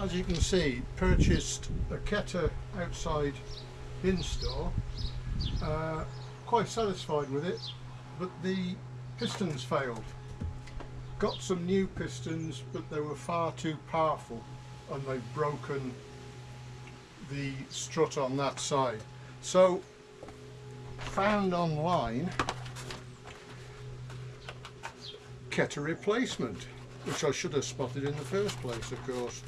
as you can see, purchased a Keter outside hinge store. Quite satisfied with it, but the pistons failed. Got some new pistons, but they were far too powerful and they've broken the strut on that side. So found online Keter replacement, which I should have spotted in the first place, of course.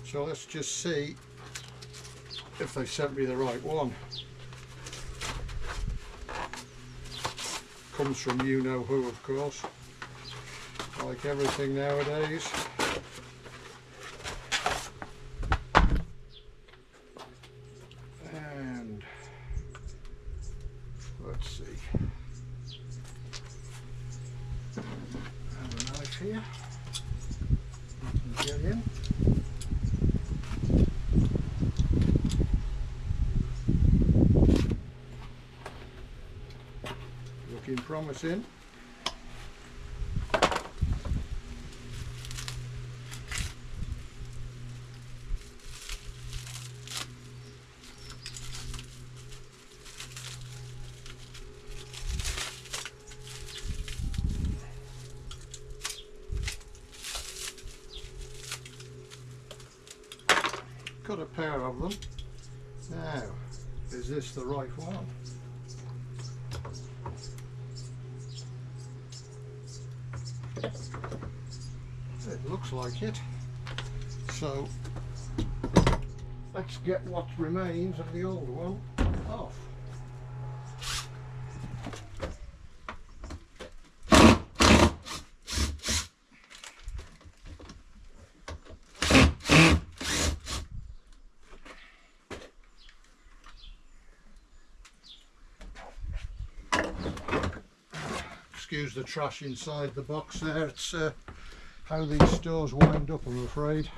So let's just see if they sent me the right one. Comes from you know who, of course, like everything nowadays. And let's see, I have a knife here you can get in. Looking promising. Got a pair of them. Now, is this the right one? It looks like it. So let's get what remains of the old one off. Excuse the trash inside the box there, it's how these stores wind up, I'm afraid.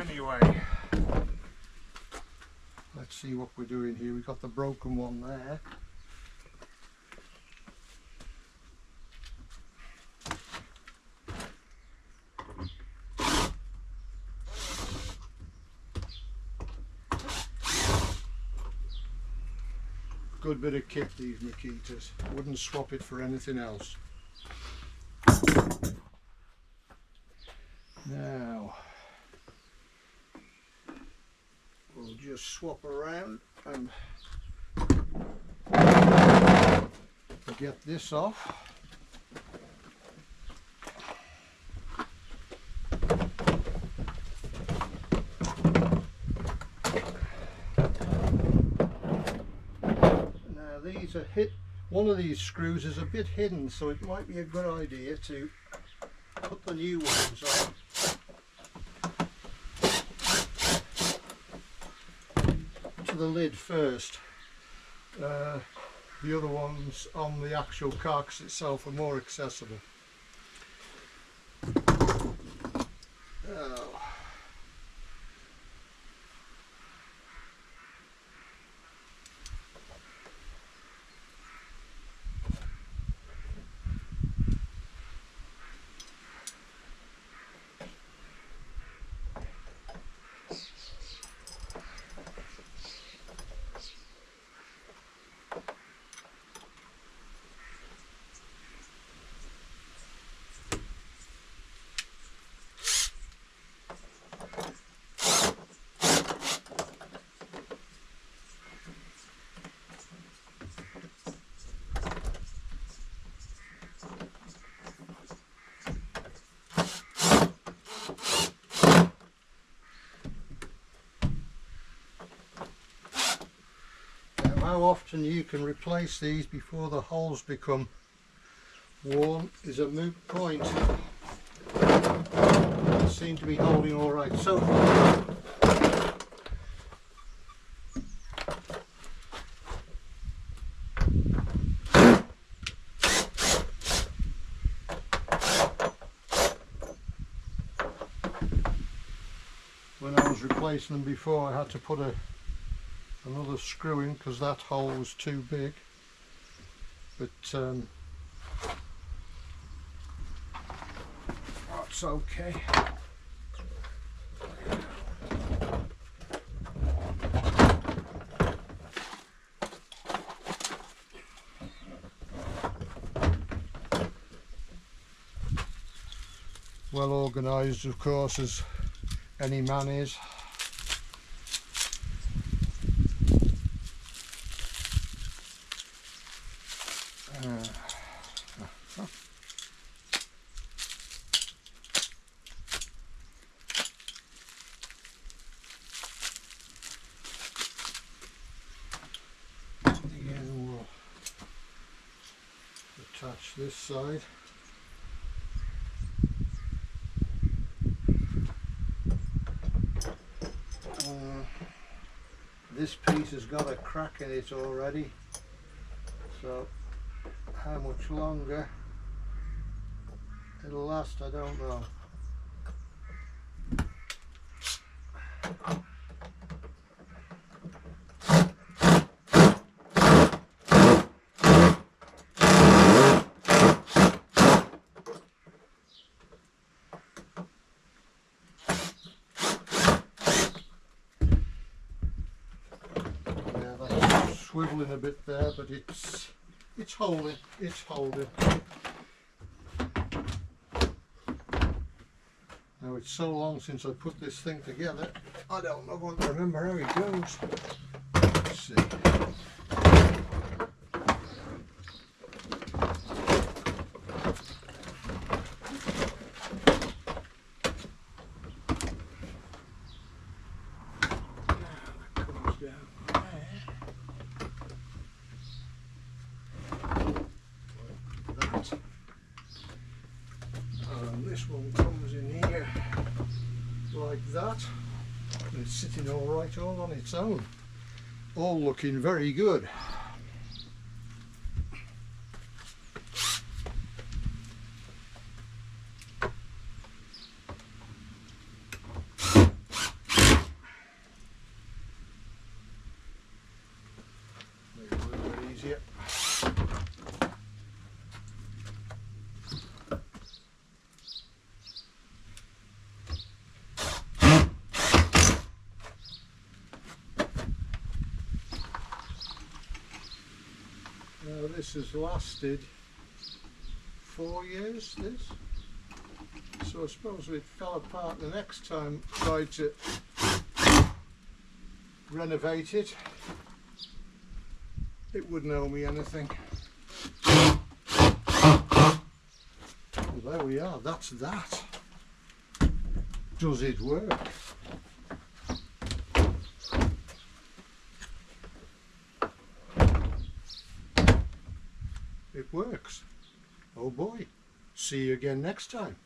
Anyway, let's see what we're doing here. We've got the broken one there. Good bit of kit, these Keters. Wouldn't swap it for anything else. Now we'll just swap around and get this off. These are one of these screws is a bit hidden, so it might be a good idea to put the new ones on to the lid first. The other ones on the actual carcass itself are more accessible. How often you can replace these before the holes become worn is a moot point. They seem to be holding all right so far. When I was replacing them before, I had to put another screw in because that hole was too big, but that's okay. Well organised, of course, as any man is. Again, we'll attach this side. This piece has got a crack in it already, so how much longer it'll last I don't know. Swiveling a bit there, but it's holding. Now it's so long since I put this thing together, I don't know what to remember how it goes. Let's see. This one comes in here like that, and it's sitting all right all on its own, all looking very good. Make it a little bit easier. Now this has lasted 4 years, this. So I suppose if it fell apart the next time I tried to renovate it, it wouldn't owe me anything. Well, there we are, that's that. Does it work? It works. Oh boy. See you again next time.